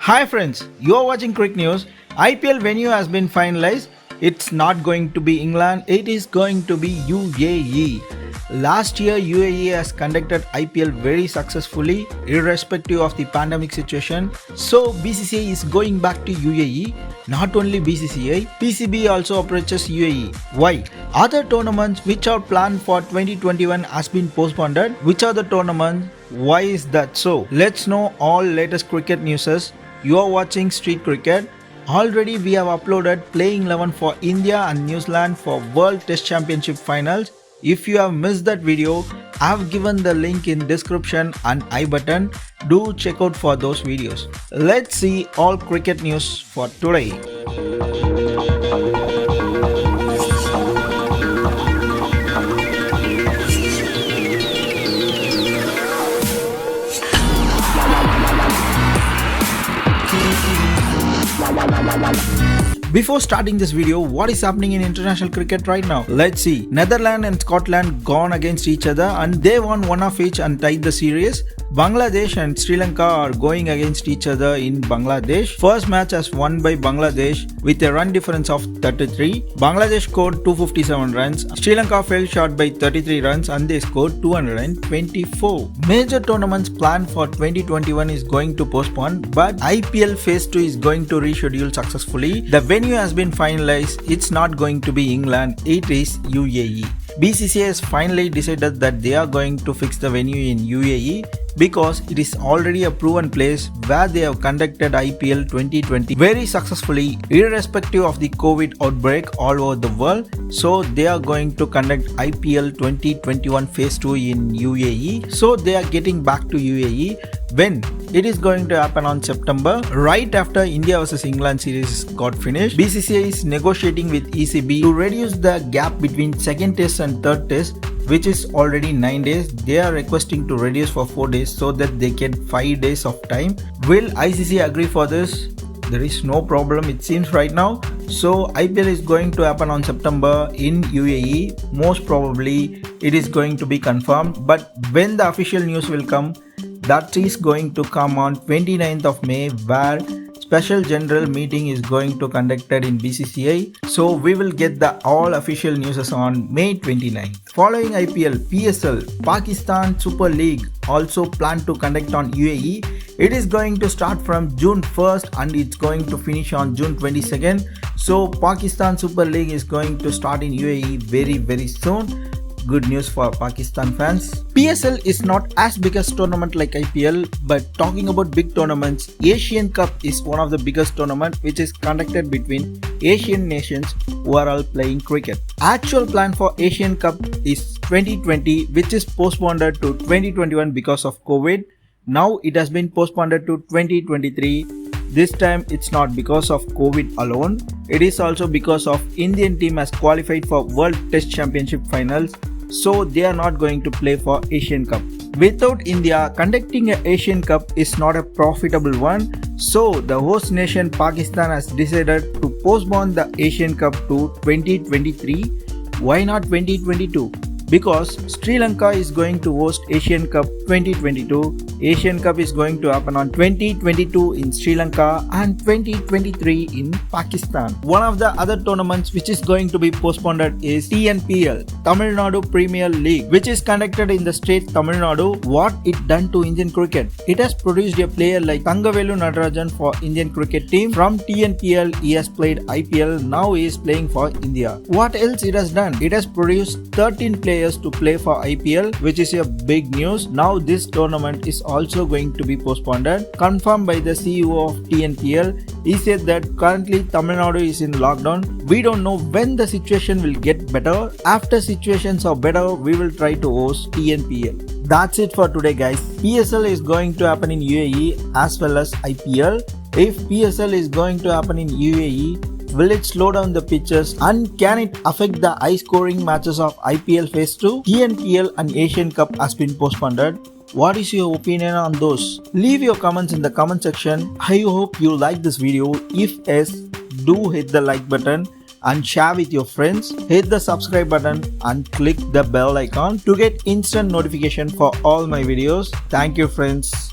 Hi friends, you are watching Quick News. IPL venue has been finalized. It's not going to be England, it is going to be UAE. Last year UAE has conducted IPL very successfully irrespective of the pandemic situation. So BCCI is going back to UAE. Not only BCCI, PCB also approaches UAE. Why? Other tournaments which are planned for 2021 has been postponed. Which are the tournaments? Why is that so? Let's know all latest cricket news. You are watching Street Cricket. Already we have uploaded playing 11 for India and New Zealand for World Test Championship Finals. If you have missed that video, I have given the link in description and I button. Do check out for those videos. Let's see all cricket news for today. Before starting this video, what is happening in international cricket right now? Let's see. Netherlands and Scotland gone against each other and they won one of each and tied the series. Bangladesh and Sri Lanka are going against each other in Bangladesh. First match has won by Bangladesh with a run difference of 33. Bangladesh scored 257 runs. Sri Lanka fell short by 33 runs and they scored 224. Major tournaments planned for 2021 is going to postpone, but IPL Phase 2 is going to reschedule successfully. The venue has been finalized. It's not going to be England, it is UAE. BCCI has finally decided that they are going to fix the venue in UAE because it is already a proven place where they have conducted IPL 2020 very successfully irrespective of the COVID outbreak all over the world. So they are going to conduct IPL 2021 Phase 2 in UAE. So they are getting back to UAE when it is going to happen on September, right after India vs England series got finished. BCCI is negotiating with ECB to reduce the gap between second test and third test, which is already 9 days. They are requesting to reduce for 4 days so that they get 5 days of time. Will ICC agree for this? There is no problem it seems right now. So IPL is going to happen on September in UAE. Most probably it is going to be confirmed, but when the official news will come, that is going to come on 29th of May where special general meeting is going to conducted in BCCI. So we will get the all official news on May 29th. Following IPL, PSL, Pakistan Super League also planned to conduct on UAE. It is going to start from June 1st and it's going to finish on June 22nd. So Pakistan Super League is going to start in UAE very soon. Good news for Pakistan fans. PSL is not as big as tournament like IPL, but talking about big tournaments, Asian Cup is one of the biggest tournament which is conducted between Asian nations who are all playing cricket. Actual plan for Asian Cup is 2020, which is postponed to 2021 because of COVID. Now it has been postponed to 2023. This time it's not because of COVID alone. It is also because of Indian team has qualified for World Test Championship Finals. So they are not going to play for Asian Cup. Without India, conducting an Asian Cup is not a profitable one. So the host nation Pakistan has decided to postpone the Asian Cup to 2023. Why not 2022? Because Sri Lanka is going to host Asian Cup 2022. Asian Cup is going to happen on 2022 in Sri Lanka and 2023 in Pakistan. One of the other tournaments which is going to be postponed is TNPL, Tamil Nadu Premier League, which is conducted in the state Tamil Nadu. What it done to Indian cricket? It has produced a player like Thangavelu Natarajan for Indian cricket team. From TNPL he has played IPL, now he is playing for India. What else it has done? It has produced 13 players to play for IPL, which is a big news. Now this tournament is also going to be postponed. Confirmed by the CEO of TNPL. He said that currently Tamil Nadu is in lockdown. We don't know when the situation will get better. After situations are better, we will try to host TNPL. That's it for today guys. PSL is going to happen in UAE as well as IPL. If PSL is going to happen in UAE, will it slow down the pitches and can it affect the high scoring matches of IPL Phase 2? TNPL and Asian Cup has been postponed. What is your opinion on those? Leave your comments in the comment section. I hope you like this video. If yes, do hit the like button and share with your friends. Hit the subscribe button and click the bell icon to get instant notification for all my videos. Thank you friends.